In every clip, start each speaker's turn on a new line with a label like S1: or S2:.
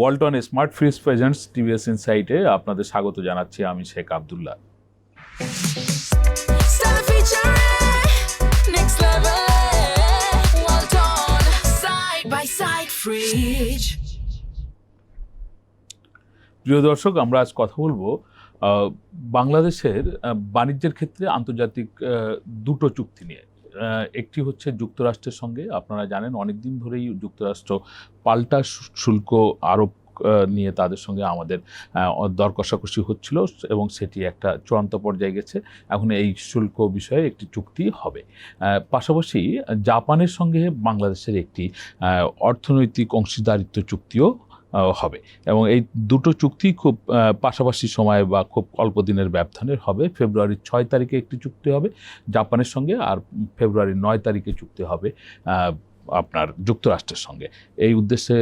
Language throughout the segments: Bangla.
S1: Walton smart fridge presents TVS ইনসাইটে আপনাদের স্বাগত জানাচ্ছি আমি শেখ আব্দুল্লাহ। প্রিয় দর্শক, আমরা আজ কথা বলবো বাংলাদেশের বাণিজ্যের ক্ষেত্রে আন্তর্জাতিক দুটো চুক্তি নিয়ে। একটি হচ্ছে যুক্তরাষ্ট্রের সঙ্গে। আপনারা জানেন অনেকদিন ধরেই যুক্তরাষ্ট্র পাল্টা শুল্ক আরোপ নিয়ে তাদের সঙ্গে আমাদের দর কষাকষি হচ্ছিল এবং সেটি একটা চূড়ান্ত পর্যায়ে গেছে। এখন এই শুল্ক বিষয়ে একটি চুক্তি হবে। পাশাপাশি জাপানের সঙ্গে বাংলাদেশের একটি অর্থনৈতিক অংশীদারিত্ব চুক্তিও হবে এবং এই দুটো চুক্তি খুব পাশাপাশি সময় বা খুব অল্প দিনের ব্যবধানের হবে। ফেব্রুয়ারির 6 তারিখে একটি চুক্তি হবে জাপানের সঙ্গে, আর ফেব্রুয়ারির 9 তারিখে চুক্তি হবে আপনার যুক্তরাষ্ট্রের সঙ্গে। এই উদ্দেশ্যে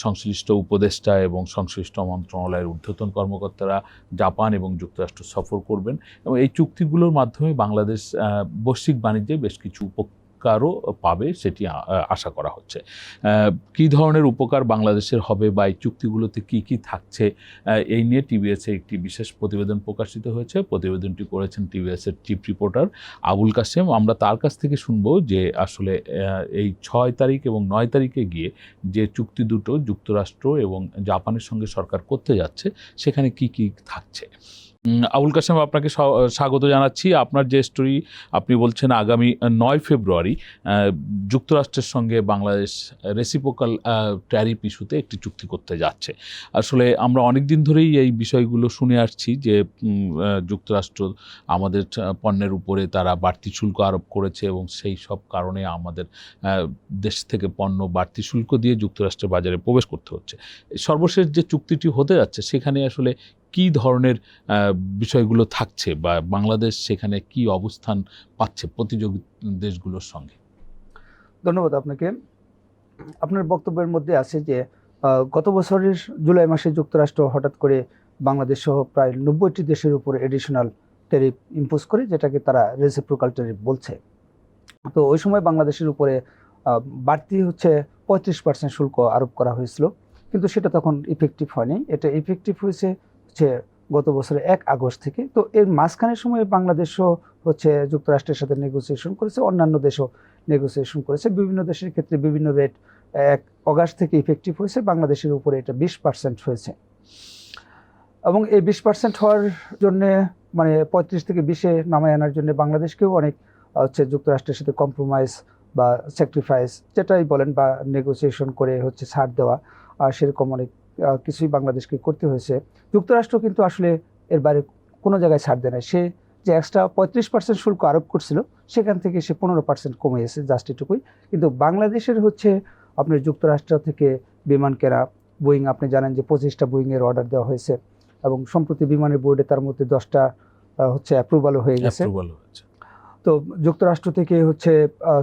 S1: সংশ্লিষ্ট উপদেষ্টা এবং সংশ্লিষ্ট মন্ত্রণালয়ের ঊর্ধ্বতন কর্মকর্তারা জাপান এবং যুক্তরাষ্ট্র সফর করবেন এবং এই চুক্তিগুলোর মাধ্যমে বাংলাদেশ বৈশ্বিক বাণিজ্যে বেশ কিছু উপকারও পাবে, সেটি আশা করা হচ্ছে। কী ধরনের উপকার বাংলাদেশের হবে বা এই চুক্তিগুলোতে কি কি থাকছে, এই নিয়ে টিভিএসে একটি বিশেষ প্রতিবেদন প্রকাশিত হয়েছে। প্রতিবেদনটি করেছেন টিভিএসের চিফ রিপোর্টার আবুল কাশেম। আমরা তার কাছ থেকে শুনবো যে আসলে এই 6 তারিখ এবং 9 তারিখে গিয়ে যে চুক্তি দুটো যুক্তরাষ্ট্র এবং জাপানের সঙ্গে সরকার করতে যাচ্ছে সেখানে কি কি থাকছে। আবুল কাশেম, আপনাকে স্বাগত জানাচ্ছি। আপনার যে স্টোরি, আপনি বলছেন আগামী 9 ফেব্রুয়ারি যুক্তরাষ্ট্রের সঙ্গে বাংলাদেশ রেসিপ্রোকাল ট্যারিফ ইস্যুতে একটি চুক্তি করতে যাচ্ছে। আসলে আমরা অনেক দিন ধরেই এই বিষয়গুলো শুনে আসছি যে যুক্তরাষ্ট্র আমাদের পণ্যের উপরে তারা বাড়তি শুল্ক আরোপ করেছে এবং সেই সব কারণে আমাদের দেশ থেকে পণ্য বাড়তি শুল্ক দিয়ে যুক্তরাষ্ট্রের বাজারে প্রবেশ করতে হচ্ছে। সর্বশেষ যে চুক্তিটি হতে যাচ্ছে সেখানে আসলে কী ধরনের বিষয়গুলো থাকছে বা বাংলাদেশ সেখানে কি অবস্থান পাচ্ছে প্রতিযোগী দেশগুলোর সঙ্গে?
S2: ধন্যবাদ আপনাকে। আপনার বক্তব্যের মধ্যে আছে যে গত বছরের জুলাই মাসে যুক্তরাষ্ট্র হঠাৎ করে বাংলাদেশ সহ প্রায় 90টি দেশের উপর এডিশনাল ট্যারিফ ইম্পোজ করে, যেটাকে তারা রেসিপ্রোকাল ট্যারিফ বলছে। তো ওই সময় বাংলাদেশের উপরে বাড়তি 35% শুল্ক আরোপ করা হয়েছিল, কিন্তু সেটা তখন ইফেক্টিভ হয়নি। এটা ইফেক্টিভ হয়েছে গত বছরের 1 আগস্ট থেকে। তো এর মাঝখানের সময় বাংলাদেশও যুক্তরাষ্ট্রের সাথে নেগোসিয়েশন করেছে, অন্যান্য দেশও নেগোসিয়েশন করেছে। বিভিন্ন দেশের ক্ষেত্রে বিভিন্ন রেট 1 আগস্ট থেকে ইফেক্টিভ হয়েছে। বাংলাদেশের উপরে এটা 20% হয়েছে এবং এই 20% হওয়ার জন্যে, মানে 35 থেকে 20-এ নামায় আনার জন্য বাংলাদেশকেও অনেক যুক্তরাষ্ট্রের সাথে কম্প্রোমাইজ বা স্যাক্রিফাইস যেটাই বলেন বা নেগোসিয়েশন করে ছাড় দেওয়া, সেরকম অনেক কিছুই বাংলাদেশকে করতে হয়েছে। যুক্তরাষ্ট্র কিন্তু আসলে এর বাইরে কোনো জায়গায় ছাড় দেয় না। সে যে এক্সট্রা 35% শুল্ক আরোপ করছিল সেখান থেকে সে 15% কমিয়েছে, জাস্ট এটুকুই। কিন্তু বাংলাদেশের আপনার যুক্তরাষ্ট্র থেকে বিমান কেনা, বোয়িং, আপনি জানেন যে 25টা বোয়িংয়ের অর্ডার দেওয়া হয়েছে এবং সম্প্রতি বিমানের বোর্ডে তার মধ্যে 10টা অ্যাপ্রুভালও হয়ে গেছে। তো যুক্তরাষ্ট্র থেকে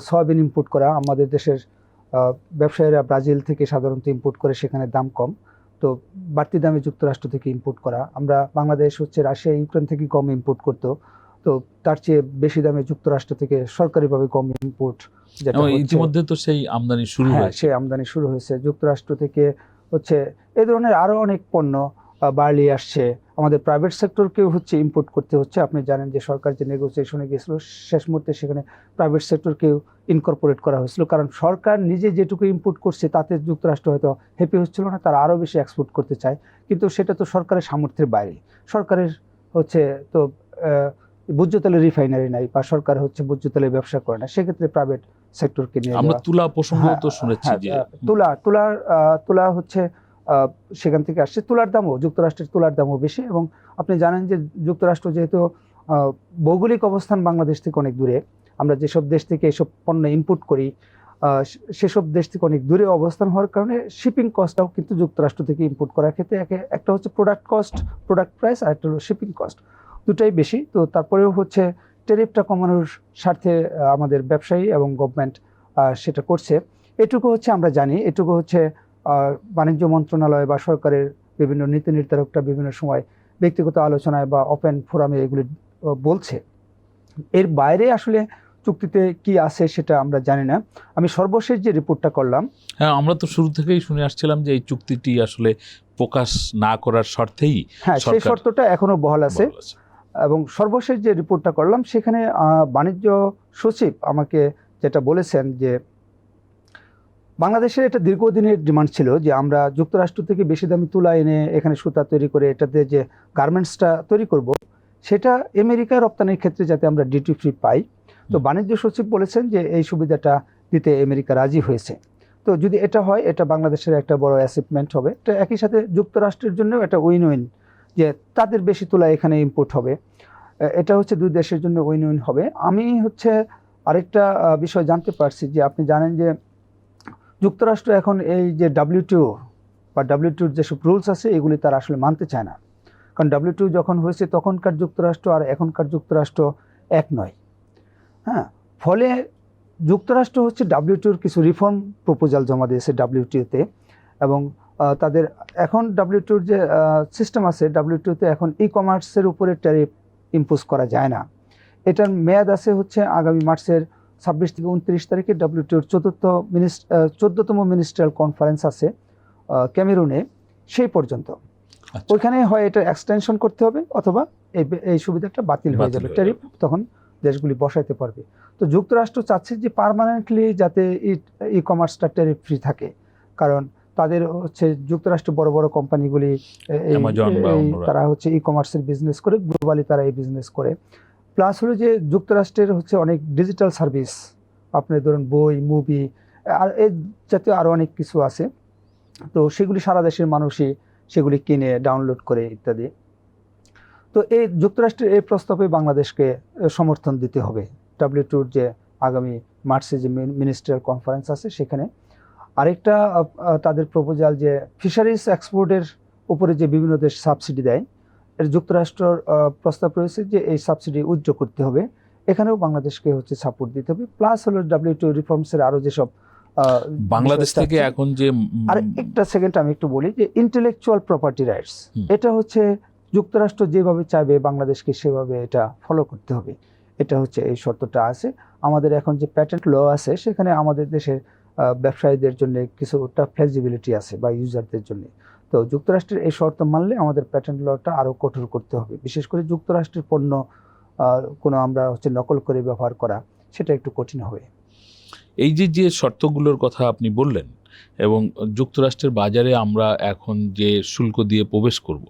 S2: সয়াবিন ইম্পোর্ট করা, আমাদের দেশের ব্যবসায়ীরা ব্রাজিল থেকে সাধারণত ইম্পোর্ট করে, সেখানে দাম কম, তো বাড়তি দামে যুক্তরাষ্ট্র থেকে ইম্পোর্ট করা। আমরা বাংলাদেশ রাশিয়া ইউক্রেন থেকে কম ইম্পোর্ট করতো, তো তার চেয়ে বেশি দামে যুক্তরাষ্ট্র থেকে সরকারিভাবে কম ইম্পোর্ট, যেটা
S1: ইতিমধ্যে তো সেই আমদানি শুরু হয়েছে।
S2: সেই আমদানি শুরু হয়েছে। যুক্তরাষ্ট্র থেকে এই ধরনের আরো অনেক পণ্য, বার্লি আসছে। আমাদের প্রাইভেট সেক্টরকেও ইম্পোর্ট করতে হচ্ছে। আপনি জানেন যে সরকার যে নেগোসিয়েশনে গেছিল শেষ মুহূর্তে সেখানে প্রাইভেট সেক্টরকেও ইনকর্পোরেট করা হয়েছিল, কারণ সরকার নিজে যেটুকু ইম্পোর্ট করছে তাতে যুক্তরাষ্ট্র হয়তো হ্যাপি হচ্ছিল না, তারা আরও বেশি এক্সপোর্ট করতে চায়, কিন্তু সেটা তো সরকারের সামর্থ্যের বাইরে। সরকারের তো ভোজ্য তেলের রিফাইনারি নাই, বা সরকার ভোজ্য তেলের ব্যবসা করে না, সেক্ষেত্রে প্রাইভেট সেক্টরকে নিয়ে
S1: আমরা তুলা প্রসঙ্গ তো শুনেছি যে
S2: তুলা সেখান থেকে আসছে। তুলার দামও, যুক্তরাষ্ট্রের তুলার দামও বেশি। এবং আপনি জানেন যে যুক্তরাষ্ট্র যেহেতু ভৌগোলিক অবস্থান বাংলাদেশ থেকে অনেক দূরে, আমরা যেসব দেশ থেকে এসব পণ্য ইম্পোর্ট করি সেসব দেশ থেকে অনেক দূরে অবস্থান হওয়ার কারণে শিপিং কস্টটাও কিন্তু যুক্তরাষ্ট্র থেকে ইম্পোর্ট করার ক্ষেত্রে একটা প্রোডাক্ট কস্ট, প্রোডাক্ট প্রাইস, আর একটা হলো শিপিং কস্ট, দুটাই বেশি। তো তারপরেও ট্যারিফটা কমানোর স্বার্থে আমাদের ব্যবসায়ী এবং গভর্নমেন্ট সেটা করছে। এটুকু আমরা জানি, এটুকু বাণিজ্য মন্ত্রণালয় বা সরকারের বিভিন্ন নীতি নির্ধারকরা বিভিন্ন সময় ব্যক্তিগত আলোচনায় বা ওপেন ফোরামে এগুলি বলছে। এর বাইরে আসলে চুক্তিতে কি আছে সেটা আমরা জানি না। আমি সর্বশেষ যে রিপোর্টটা করলাম,
S1: হ্যাঁ, আমরা তো শুরু থেকেই শুনে আসছিলাম যে এই চুক্তিটি আসলে প্রকাশ না করার শর্তেই
S2: হ্যাঁ সেই
S1: সরকার
S2: শর্তটা এখনো বহাল আছে।
S1: বহাল আছে।
S2: এবং সর্বশেষ যে রিপোর্টটা করলাম সেখানে বাণিজ্য সচিব আমাকে যেটা বলেছেন যে বাংলাদেশের এটা দীর্ঘদিনের ডিমান্ড ছিল যে আমরা যুক্তরাষ্ট্র থেকে বেশি দামি তুলা এনে এখানে সুতা তৈরি করে এটাতে যে গার্মেন্টসটা তৈরি করব, সেটা আমেরিকায় রপ্তানির ক্ষেত্রে যাতে আমরা ডিউটি ফ্রি পাই। তো বাণিজ্য সচিব বলেছেন যে এই সুবিধাটা দিতে আমেরিকা রাজি হয়েছে। তো যদি এটা হয়, এটা বাংলাদেশের একটা বড় অ্যাচিভমেন্ট হবে। এটা একই সাথে যুক্তরাষ্ট্রের জন্য একটা উইন উইন, যে তাদের বেশি তুলা এখানে ইম্পোর্ট হবে। এটা হচ্ছে দুই দেশের জন্য উইন উইন হবে। আমি হচ্ছে আরেকটা বিষয় জানতে পারছি যে আপনি জানেন যে যুক্তরাষ্ট্র এখন এই যে WTO বা WTOর যেসব রুলস আছে এগুলি তারা আসলে মানতে চায় না। কারণ WTO যখন হয়েছে তখনকার যুক্তরাষ্ট্র আর এখনকার যুক্তরাষ্ট্র এক নয়। হ্যাঁ, ফলে যুক্তরাষ্ট্র হচ্ছে WTOর কিছু রিফর্ম প্রপোজাল জমা দিয়েছে WTOতে, এবং তাদের এখন WTOর যে সিস্টেম আছে, WTOতে এখন ই-কমার্সের উপরে ট্যারিফ ইম্পোজ করা যায় না। এটার মেয়াদ আছে হচ্ছে আগামী মার্চের 26 থেকে 29 তারিখে WTOর 14তম মিনিস্ট্রিয়াল কনফারেন্স আছে ক্যামেরুনে, সেই পর্যন্ত।
S1: আচ্ছা।
S2: ওইখানে হয় এটা এক্সটেনশন করতে হবে অথবা এই সুবিধাটা বাতিল হয়ে যাবে, ট্যারিফ তখন দেশগুলি বসাইতে পারবে। তো যুক্তরাষ্ট্র চাচ্ছে যে পার্মানেন্টলি যাতে ই কমার্সটা ট্যারিফ ফ্রি থাকে, কারণ তাদের হচ্ছে যুক্তরাষ্ট্র বড় বড় কোম্পানিগুলি তারা হচ্ছে ই কমার্সের বিজনেস করে, গ্লোবালি তারা এই বিজনেস করে। প্লাস হলো যে যুক্তরাষ্ট্রের হচ্ছে অনেক ডিজিটাল সার্ভিস, আপনি ধরুন বই, মুভি আর এই জাতীয় আরও অনেক কিছু আছে। তো সেগুলি সারা দেশের মানুষই সেগুলি কিনে ডাউনলোড করে ইত্যাদি। তো এই যুক্তরাষ্ট্রের এই প্রস্তাবে বাংলাদেশকে সমর্থন দিতে হবে। WTOর যে আগামী মার্চে যে মিনিস্ট্রিয়াল কনফারেন্স আছে সেখানে। আরেকটা তাদের প্রপোজাল যে ফিশারিজ এক্সপোর্টের উপরে যে বিভিন্ন দেশ সাবসিডি দেয়, এর যুক্তরাষ্ট্রের প্রস্তাব রয়েছে যে এই সাবসিডি উচ্চ করতে হবে, এখানেও বাংলাদেশকে হচ্ছে সাপোর্ট দিতে হবে। প্লাস হলো WTO রিফর্মসের আরও যেসব
S1: বাংলাদেশ থেকে এখন যে
S2: আর একটা সেকেন্ড আমি একটু বলি যে ইন্টেলেকচুয়াল প্রপার্টি রাইটস, এটা হচ্ছে যুক্তরাষ্ট্র যেভাবে চাইবে বাংলাদেশকে সেভাবে এটা ফলো করতে হবে। এটা হচ্ছে এই শর্তটা আছে। আমাদের এখন যে প্যাটেন্ট ল আছে সেখানে আমাদের দেশের ব্যবসায়ীদের জন্য কিছুটা ফ্লেক্সিবিলিটি আছে বা ইউজারদের জন্য। তো যুক্তরাষ্ট্রের এই শর্ত মানলে আমাদের প্যাটেন্ট লটা আরও কঠোর করতে হবে, বিশেষ করে যুক্তরাষ্ট্রের পণ্য কোনো আমরা হচ্ছে নকল করে ব্যবহার করা, সেটা একটু কঠিন হবে।
S1: এই যে শর্তগুলোর কথা আপনি বললেন, এবং যুক্তরাষ্ট্রের বাজারে আমরা এখন যে শুল্ক দিয়ে প্রবেশ করব,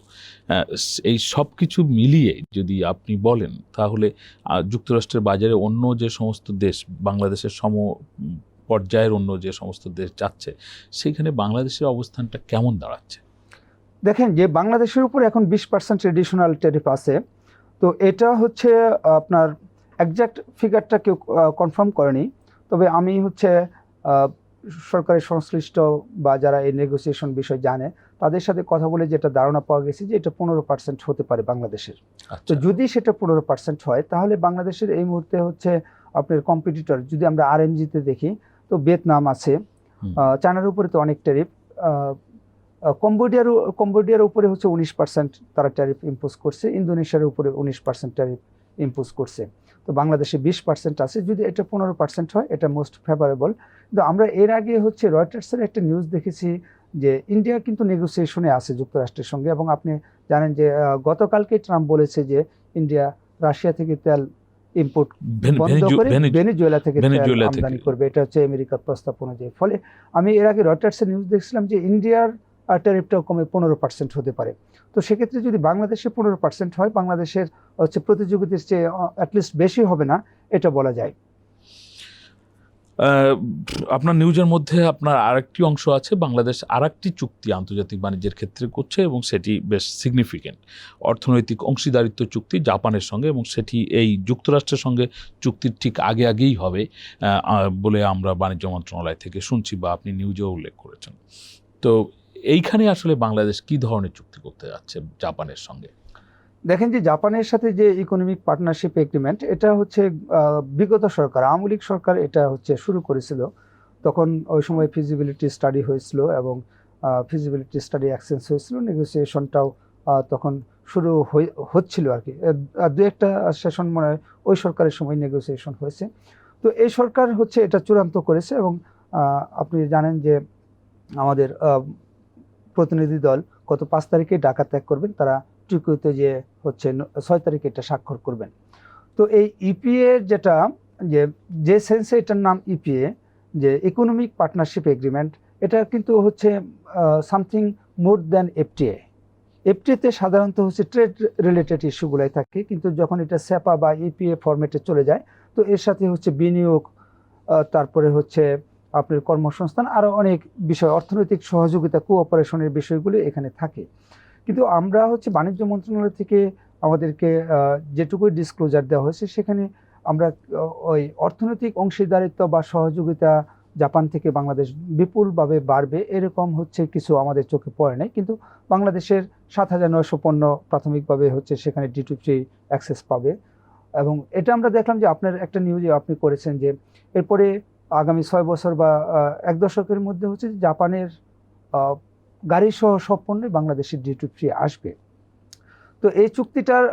S1: এই সব কিছু মিলিয়ে যদি আপনি বলেন তাহলে যুক্তরাষ্ট্রের বাজারে অন্য যে সমস্ত দেশ, বাংলাদেশের সম পর্যায়ের অন্য যে সমস্ত দেশ যাচ্ছে, সেখানে বাংলাদেশের অবস্থানটা কেমন দাঁড়াচ্ছে?
S2: দেখেন যে বাংলাদেশের উপর এখন 20% এডিশনাল ট্যারিফ আছে। তো এটা হচ্ছে আপনার একজ্যাক্ট ফিগারটা কেউ কনফার্ম করেনি, তবে আমি হচ্ছে সরকারের সংশ্লিষ্ট বা যারা এই নেগোসিয়েশন বিষয় জানে তাদের সাথে কথা বলে যেটা ধারণা পাওয়া গেছে যে এটা 15% হতে পারে বাংলাদেশের। তো যদি সেটা 15% হয় তাহলে বাংলাদেশের এই মুহূর্তে হচ্ছে আপনার কম্পিটিটর, যদি আমরা RMGতে দেখি তো ভিয়েতনাম আছে, চায়নার উপরে তো অনেক ট্যারিফ, কম্বোডিয়ার উপরে হচ্ছে 19% তারা ট্যারিফ ইম্পোজ করছে, ইন্দোনেশিয়ার উপরে 19% ট্যারিফ ইম্পোজ করছে। তো বাংলাদেশে 20% আছে। যদি এটা 15% হয় এটা মোস্ট ফেভারেবল। কিন্তু আমরা এর আগে হচ্ছে রয়টার্সের একটা নিউজ দেখেছি যে ইন্ডিয়া কিন্তু নেগোসিয়েশনে আছে যুক্তরাষ্ট্রের সঙ্গে, এবং আপনি জানেন যে গতকালকে ট্রাম্প বলেছে যে ইন্ডিয়া রাশিয়া থেকে তেল ইম্পোর্ট বন্ধ করে ভেনেজুয়েলা থেকে তেল আমদানি করবে, এটা হচ্ছে আমেরিকার প্রস্তাব অনুযায়ী। ফলে আমি এর আগে রয়টার্সের নিউজ দেখছিলাম যে ইন্ডিয়ার ট্যারিফটাও কমে 15% হতে পারে। তো সেক্ষেত্রে যদি বাংলাদেশে 15% হয়, বাংলাদেশের হচ্ছে প্রতিযোগিতার চেয়ে অ্যাটলিস্ট বেশি হবে না, এটা বলা যায়।
S1: আপনার নিউজের মধ্যে আপনার আরেকটি অংশ আছে, বাংলাদেশ আরেকটি চুক্তি আন্তর্জাতিক বাণিজ্যের ক্ষেত্রে করছে এবং সেটি বেশ সিগনিফিকেন্ট অর্থনৈতিক অংশীদারিত্ব চুক্তি জাপানের সঙ্গে, এবং সেটি এই যুক্তরাষ্ট্রের সঙ্গে চুক্তির ঠিক আগেই হবে বলে আমরা বাণিজ্য মন্ত্রণালয় থেকে শুনছি বা আপনি নিউজেও উল্লেখ করেছেন। তো এইখানে আসলে বাংলাদেশ কি ধরনের চুক্তি করতে যাচ্ছে জাপানের সঙ্গে?
S2: দেখেন যে জাপানের সাথে যে ইকোনমিক পার্টনারশিপ এগ্রিমেন্ট, এটা হচ্ছে বিগত সরকার, আওয়ামী লীগ সরকার এটা হচ্ছে শুরু করেছিল। তখন ওই সময় ফিজিবিলিটি স্টাডি হয়েছিল এবং ফিজিবিলিটি স্টাডি অ্যাক্সেন্স হয়েছিল, নেগোসিয়েশনটাও তখন শুরু হচ্ছিল আর কি। দু একটা সেশন মনে হয় ওই সরকারের সময় নেগোসিয়েশন হয়েছে। তো এই সরকার হচ্ছে এটা চূড়ান্ত করেছে এবং আপনি জানেন যে আমাদের প্রতিনিধি দল গত 5 তারিখে ঢাকা ত্যাগ করবেন, তারা টোকিওতে যে হচ্ছে 6 তারিখে এটা স্বাক্ষর করবেন। তো এই ইপিএ যেটা যে সেন্সে এটার নাম ইপিএ, যে ইকোনমিক পার্টনারশিপ এগ্রিমেন্ট, এটা কিন্তু হচ্ছে সামথিং মোর দ্যান এফটিএ। এফটিএতে সাধারণত হচ্ছে ট্রেড রিলেটেড ইস্যুগুলাই থাকে, কিন্তু যখন এটা সেপা বা ইপিএ ফরম্যাটে চলে যায় তো এর সাথে হচ্ছে বিনিয়োগ, তারপরে হচ্ছে আপনার কর্মসংস্থান, আরও অনেক বিষয়, অর্থনৈতিক সহযোগিতা, কোঅপারেশনের বিষয়গুলি এখানে থাকে। কিন্তু আমরা হচ্ছে বাণিজ্য মন্ত্রণালয় থেকে আমাদেরকে যেটুকুই ডিসক্লোজার দেওয়া হয়েছে সেখানে আমরা ওই অর্থনৈতিক অংশীদারিত্ব বা সহযোগিতা জাপান থেকে বাংলাদেশ বিপুলভাবে বাড়বে এরকম হচ্ছে কিছু আমাদের চোখে পড়ে নাই। কিন্তু বাংলাদেশের 7,900 পণ্য প্রাথমিকভাবে হচ্ছে সেখানে ডিউটি অ্যাক্সেস পাবে। এবং এটা আমরা দেখলাম যে আপনার একটা নিউজে আপনি করেছেন যে এরপরে আগামী 6 বছর বা 1 দশকের মধ্যে হচ্ছে জাপানের গাড়ি সহ সব পণ্যে বাংলাদেশের ডিউটি ফ্রি আসবে। তো এই চুক্তিটার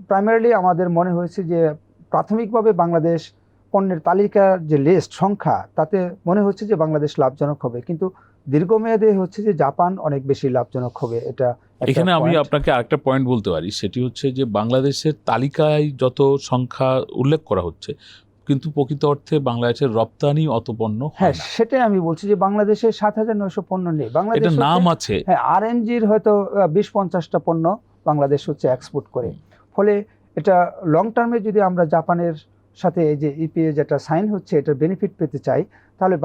S2: প্রাইমারিলি আমাদের মনে হয়েছে যে প্রাথমিকভাবে বাংলাদেশ পণ্যের তালিকার যে লিস্ট সংখ্যা, তাতে মনে হচ্ছে যে বাংলাদেশ লাভজনক হবে, কিন্তু দীর্ঘমেয়াদে হচ্ছে যে জাপান অনেক বেশি লাভজনক হবে। এটা
S1: এখানে আমি আপনাকে আরেকটা পয়েন্ট বলতে পারি, সেটি হচ্ছে যে বাংলাদেশের তালিকায় যত সংখ্যা উল্লেখ করা হচ্ছে কিন্তু প্রকৃত অর্থে বাংলাদেশের রপ্তানি অত পণ্য হয় না।
S2: সেটাই আমি বলছি যে বাংলাদেশে 7,900 পণ্য নেই। বাংলাদেশ
S1: নাম আছে,
S2: হ্যাঁ, আরএনজির হয়তো 20-50টা পণ্য বাংলাদেশ হচ্ছে এক্সপোর্ট করে। ফলে এটা লং টার্মে যদি আমরা জাপানের সাথে এই যে ইপিএ যেটা সাইন হচ্ছে এটার বেনিফিট পেতে চাই, তাহলে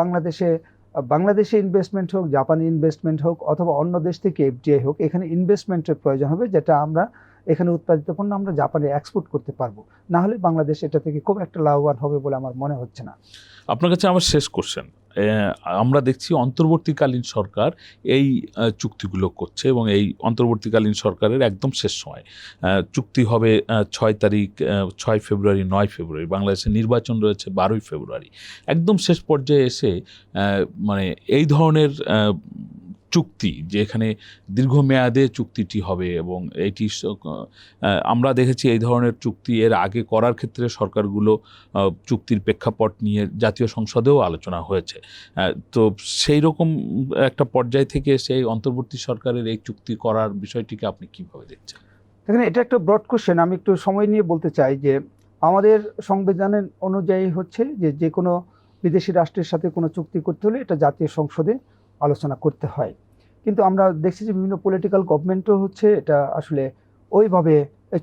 S2: বাংলাদেশে ইনভেস্টমেন্ট হোক, জাপানি ইনভেস্টমেন্ট হোক, অথবা অন্য দেশ থেকে এফডিআই হোক, এখানে ইনভেস্টমেন্টের প্রয়োজন হবে, যেটা আমরা এখানে উৎপাদিত পণ্য আমরা জাপানে এক্সপোর্ট করতে পারবো। না হলে বাংলাদেশ এটা থেকে খুব একটা লাভবান হবে বলে আমার মনে হচ্ছে না।
S1: আপনার কাছে আমার শেষ কোশ্চেন, আমরা দেখছি অন্তর্বর্তীকালীন সরকার এই চুক্তিগুলো করছে এবং এই অন্তর্বর্তীকালীন সরকারের একদম শেষ সময় চুক্তি হবে 6 তারিখ, 6 ফেব্রুয়ারি, 9 ফেব্রুয়ারি, বাংলাদেশের নির্বাচন রয়েছে 12 ফেব্রুয়ারি। একদম শেষ পর্যায়ে এসে মানে এই ধরনের চুক্তি, যে এখানে দীর্ঘমেয়াদে চুক্তিটি হবে এবং এটি আমরা দেখেছি এই ধরনের চুক্তি এর আগে করার ক্ষেত্রে সরকারগুলো চুক্তির প্রেক্ষাপট নিয়ে জাতীয় সংসদেও আলোচনা হয়েছে। তো সেই রকম একটা পর্যায় থেকে সেই অন্তর্বর্তী সরকারের এই চুক্তি করার বিষয়টিকে আপনি কিভাবে দেখছেন?
S2: এখানে এটা একটা ব্রড কোশ্চেন, আমি একটু সময় নিয়ে বলতে চাই যে আমাদের সংবিধানের অনুযায়ী হচ্ছে যে কোনো বিদেশি রাষ্ট্রের সাথে কোনো চুক্তি করতে হলে এটা জাতীয় সংসদে আলোচনা করতে হয়। কিন্তু আমরা দেখছি যে বিভিন্ন পলিটিক্যাল গভর্নমেন্টও হচ্ছে এটা আসলে ওইভাবে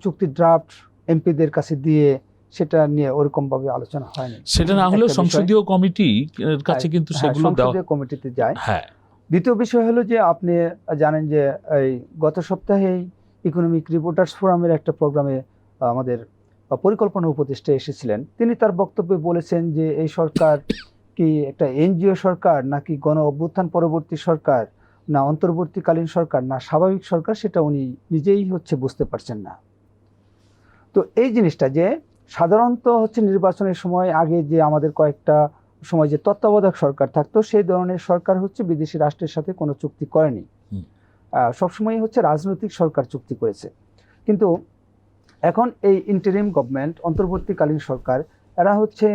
S2: চুক্তির ড্রাফট এমপিদের কাছে দিয়ে সেটা নিয়ে ওরকমভাবে আলোচনা হয়নি।
S1: সেটা না হলেও সংসদীয় কমিটির কাছে কিন্তু সেগুলো
S2: সংসদীয় কমিটিতে যায়।
S1: হ্যাঁ,
S2: দ্বিতীয় বিষয় হলো যে আপনি জানেন যে এই গত সপ্তাহেই ইকোনমিক রিপোর্টার্স ফোরামের একটা প্রোগ্রামে আমাদের পরিকল্পনা উপদেষ্টা এসেছিলেন। তিনি তার বক্তব্যে বলেছেন যে এই সরকার কি একটা এনজিও সরকার, নাকি গণ অভ্যুত্থান পরবর্তী সরকার, না অন্তর্বর্তীকালীন সরকার, না স্বাভাবিক সরকার, সেটা উনি নিজেই হচ্ছে বুঝতে পারছেন না। তো এই জিনিসটা যে সাধারণত হচ্ছে নির্বাচনের সময় আগে যে আমাদের কয়েকটা সময় যে তত্ত্বাবধায়ক সরকার থাকতো, সেই ধরনের সরকার হচ্ছে বিদেশি রাষ্ট্রের সাথে কোনো চুক্তি করেনি। সবসময় হচ্ছে রাজনৈতিক সরকার চুক্তি করেছে। কিন্তু এখন এই ইন্টারিম গভর্নমেন্ট, অন্তর্বর্তীকালীন সরকার, এরা হচ্ছে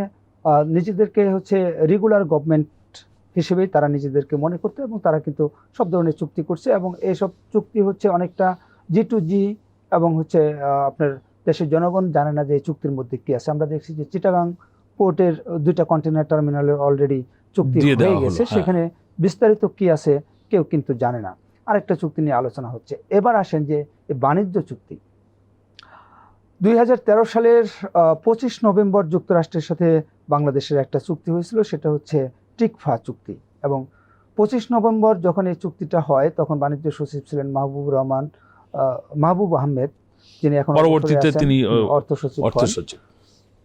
S2: নিজেদেরকে হচ্ছে রেগুলার গভর্নমেন্ট হিসেবেই তারা নিজেদেরকে মনে করতে, এবং তারা কিন্তু সব ধরনের চুক্তি করছে এবং এইসব চুক্তি হচ্ছে অনেকটা G2G, এবং হচ্ছে আপনার দেশের জনগণ জানে না যে এই চুক্তির মধ্যে কি আছে। আমরা দেখছি যে চিটাগাং পোর্টের 2টা কন্টেনার টার্মিনালে অলরেডি চুক্তি হয়ে গেছে, সেখানে বিস্তারিত কি আছে কেউ কিন্তু জানে না। আরেকটা চুক্তি নিয়ে আলোচনা হচ্ছে। এবার আসেন যে বাণিজ্য চুক্তি। 2013 সালের 25 নভেম্বর যুক্তরাষ্ট্রের সাথে বাংলাদেশের একটা চুক্তি হয়েছিল, সেটা হচ্ছে টিকফা চুক্তি। এবং 25 নভেম্বর যখন এই চুক্তিটা হয় তখন বাণিজ্য সচিব ছিলেন মাহবুব আহমেদ, যিনি এখন
S1: পরবর্তীতে তিনি
S2: অর্থ সচিব।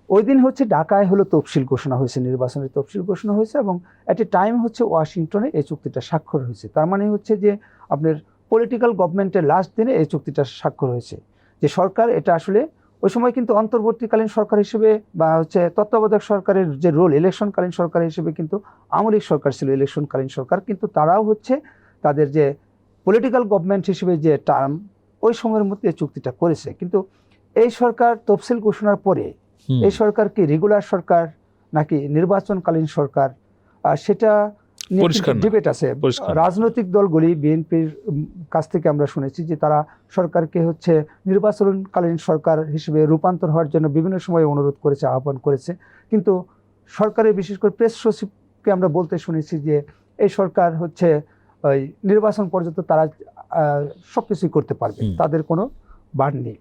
S2: ওই দিন হচ্ছে ঢাকায় হলো তফসিল ঘোষণা হয়েছে, নির্বাচনের তফসিল ঘোষণা হয়েছে, এবং এট এ টাইম হচ্ছে ওয়াশিংটনে এই চুক্তিটা স্বাক্ষর হয়েছে। তার মানে হচ্ছে যে আপনার পলিটিক্যাল গভর্নমেন্টের লাস্ট দিনে এই চুক্তিটা স্বাক্ষর হয়েছে। যে সরকার এটা আসলে ওই সময় কিন্তু অন্তর্বর্তীকালীন সরকার হিসেবে বা হচ্ছে তত্ত্বাবধায়ক সরকারের যে রোল, ইলেকশনকালীন সরকার হিসেবে কিন্তু আওয়ামী লীগ সরকার ছিল, ইলেকশনকালীন সরকার, কিন্তু তারাও হচ্ছে তাদের যে পলিটিক্যাল গভর্নমেন্ট হিসেবে যে টার্ম ওই সময়ের মধ্যে এই চুক্তিটা করেছে। কিন্তু এই সরকার তফসিল ঘোষণার পরে এই সরকার কি রেগুলার সরকার, নাকি নির্বাচনকালীন সরকার, সেটা
S1: পরিষ্কার না।
S2: ডিবেট আছে।
S1: পরিষ্কার না।
S2: রাজনৈতিক দলগুলি বিএনপির কাছ থেকে আমরা শুনেছি যে তারা সরকারকে হচ্ছে নির্বাচনকালীন সরকার হিসেবে রূপান্তর হওয়ার জন্য বিভিন্ন সময় অনুরোধ করেছে, আহ্বান করেছে, কিন্তু সরকারের বিশেষ করে প্রেস সচিবকে আমরা বলতে শুনেছি যে এই সরকার হচ্ছে ওই নির্বাচন পর্যন্ত তারা সবকিছুই করতে পারবে, তাদের কোনো বাদ নেই।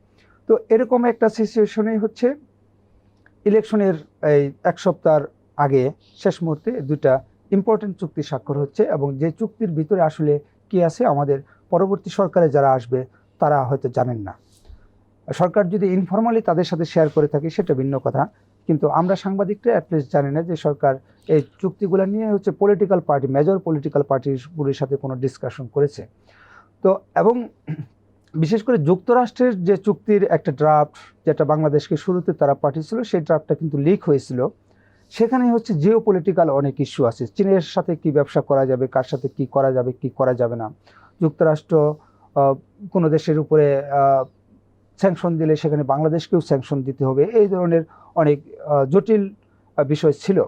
S2: তো এরকম একটা সিচুয়েশনে হচ্ছে ইলেকশনের এই এক সপ্তাহ আগে শেষ মুহূর্তে দুটা ইম্পর্টেন্ট চুক্তি স্বাক্ষর হচ্ছে, এবং যে চুক্তির ভিতরে আসলে কি আছে আমাদের পরবর্তী সরকারে যারা আসবে তারা হয়তো জানেন না। সরকার যদি ইনফরমালি তাদের সাথে শেয়ার করে থাকে সেটা ভিন্ন কথা, কিন্তু আমরা সাংবাদিকরা অ্যাটলিস্ট জানি না যে সরকার এই চুক্তিগুলো নিয়ে হচ্ছে পলিটিক্যাল পার্টি, মেজর পলিটিক্যাল পার্টিগুলির সাথে কোনো ডিসকাশন করেছে। তো এবং বিশেষ করে যুক্তরাষ্ট্রের যে চুক্তির একটা ড্রাফট যেটা বাংলাদেশকে শুরুতে তারা পাঠিয়েছিল, সেই ড্রাফটটা কিন্তু লিক হয়েছিল। সেখানে হচ্ছে জিও পলিটিক্যাল অনেক ইস্যু আছে, চীনের সাথে কি ব্যবসা করা যাবে, কার সাথে কি করা যাবে, কি করা যাবে না, যুক্তরাষ্ট্র কোনো দেশের উপরে স্যাংশন দিলে সেখানে বাংলাদেশকেও স্যাংশন দিতে হবে, এই ধরনের অনেক জটিল বিষয় ছিল।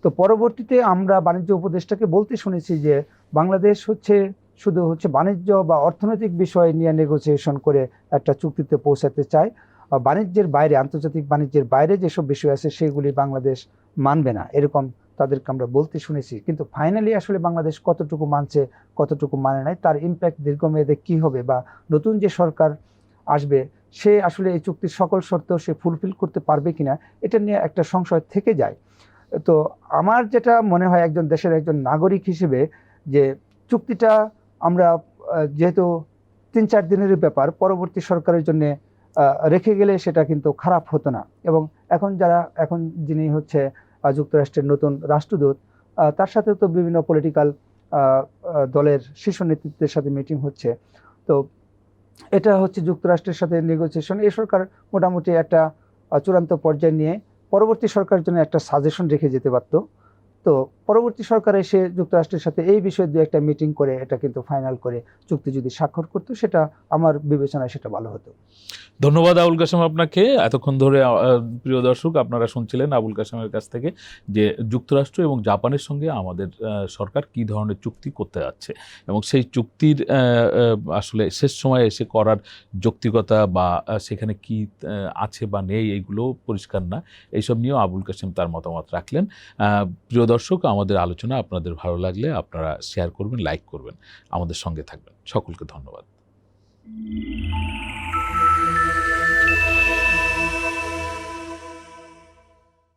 S2: তো পরবর্তীতে আমরা বাণিজ্য উপদেষ্টাকে বলতে শুনেছি যে বাংলাদেশ হচ্ছে শুধু হচ্ছে বাণিজ্য বা অর্থনৈতিক বিষয় নিয়ে নেগোসিয়েশন করে একটা চুক্তিতে পৌঁছাতে চায়, বাণিজ্যের বাইরে, আন্তর্জাতিক বাণিজ্যের বাইরে যেসব বিষয় আছে সেগুলি বাংলাদেশ মানবে না, এরকম তাদেরকে আমরা বলতে শুনেছি। কিন্তু ফাইনালি আসলে বাংলাদেশ কতটুকু মানছে কতটুকু মানে নাই, তার ইম্প্যাক্ট দীর্ঘমেয়াদে কি হবে, বা নতুন যে সরকার আসবে সে আসলে এই চুক্তির সকল শর্ত সে ফুলফিল করতে পারবে কিনা, এটা নিয়ে একটা সংশয় থেকে যায়। তো আমার যেটা মনে হয় একজন দেশের একজন নাগরিক হিসেবে, যে চুক্তিটা আমরা যেহেতু 3-4 দিনের ব্যাপার, পরবর্তী সরকারের জন্য রেখে গেলে সেটা কিন্তু খারাপ হতো না। এবং এখন যিনি হচ্ছে যুক্তরাষ্ট্রের নতুন রাষ্ট্রদূত, তার সাথে তো বিভিন্ন পলিটিক্যাল দলের শীর্ষ নেতৃত্বের সাথে মিটিং হচ্ছে। তো এটা হচ্ছে যুক্তরাষ্ট্রের সাথে নেগোসিয়েশন, এই সরকার মোটামুটি একটা চূড়ান্ত পর্যায়ে নিয়ে পরবর্তী সরকারের জন্য একটা সাজেশন রেখে যেতে পারত। তো পরবর্তী সরকার এসে যুক্তরাষ্ট্রের সাথে এই বিষয়ে দু একটা মিটিং করে এটা কিন্তু ফাইনাল করে চুক্তি যদি স্বাক্ষর করতো, সেটা আমার বিবেচনায় সেটা ভালো হতো।
S1: ধন্যবাদ আবুল কাশেম আপনাকে। এতক্ষণ ধরে প্রিয় দর্শক আপনারা শুনছিলেন আবুল কাশেমের কাছ থেকে যে যুক্তরাষ্ট্র এবং জাপানের সঙ্গে আমাদের সরকার কি ধরনের চুক্তি করতে যাচ্ছে, এবং সেই চুক্তির আসলে শেষ সময়ে এসে করার যৌক্তিকতা বা সেখানে কি আছে বা নেই এইগুলো পরিষ্কার না, এইসব নিয়েও আবুল কাশেম তার মতামত রাখলেন। প্রিয় দর্শক, আমাদের আলোচনা আপনাদের ভালো লাগলে আপনারা শেয়ার করবেন, লাইক করবেন, আমাদের সঙ্গে থাকবেন। সকলকে ধন্যবাদ।